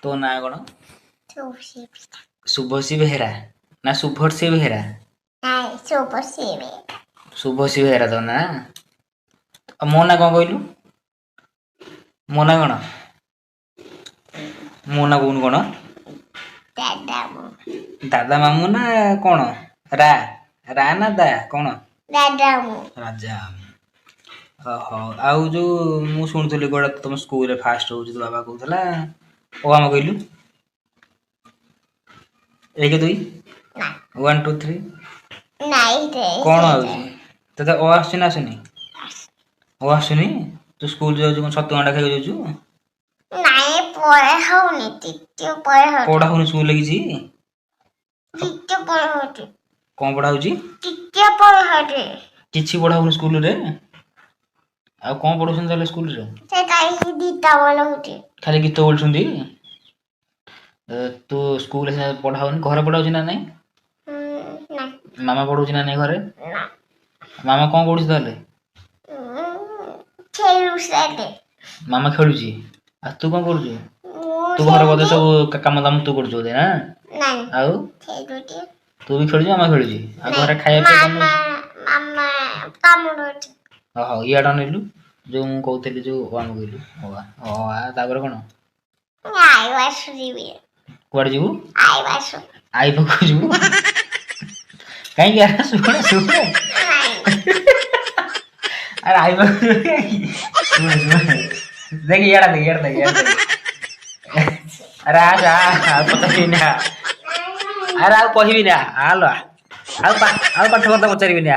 तो ना कौन Sushi. शुभसी बेहेरा ना शुभसी Behera Này, super seaweed. शुभसी Behera तो ना मो ना कौन कहलु मो ना कौन मो ना कौन कौन Dadamu. दादा मामू ना कौन रा रा ना दा कौन Dadamu. राजा ओहो आउ जो मु शुणुली गोड़ा तुम स्कूल रे फास्ट हो तो बाबा कहला ओ आम कहलु 1 2 Này, 1 2 3 này thế. कौन आउची तते ओ आसुची ना आसुनी ओ आसुनी तू स्कूल जाऊ कोन 7 घंटा खाइ जाऊ Này, পরে হওনি তৃতীয় পরে হচ্ছে पढ़ा होनी स्कूल किछि তৃতীয় পরে হচ্ছে कोन पढ़ा होची তৃতীয় পরে হচ্ছে किछि पढ़ा होनी स्कूल रे आ कोन पढ़ुछन ताले स्कूल रे সেটাই দিতা বলে হচ্ছে खाली गीत बोलछुंदी तू स्कूल से पढ़ा होनी घर पढ़ा होची ना नहीं না मामा पढ़ुची ना नहीं घरे না मामा कोन पढ़ुची ताले খেলুসাতে मामा खेलुची आ तू कोन करूची ମୁଁ तू घर बदे सब काम दाम तू करछु दे ना ନାଇଁ आउ ଖେଳୁଛି तू भी खेलुची मामा खेलुची आ घरे खाया पे ମାମା ମାମା କାମୁଡୁଛି हो इयाडा नेलु जो मु कहतली जो वाम कहलु हो आ तापर कोन ଆଇବା ସୁରିବି कुआडे जीवु ଆଇବା ସୁ आई पको जीवु काई यार सुन सुन अरे आई पको देख यार अरे आ जा पता नहीं ना अरे आ कहबी ना आलो आ पाठ करता पचारिबी ना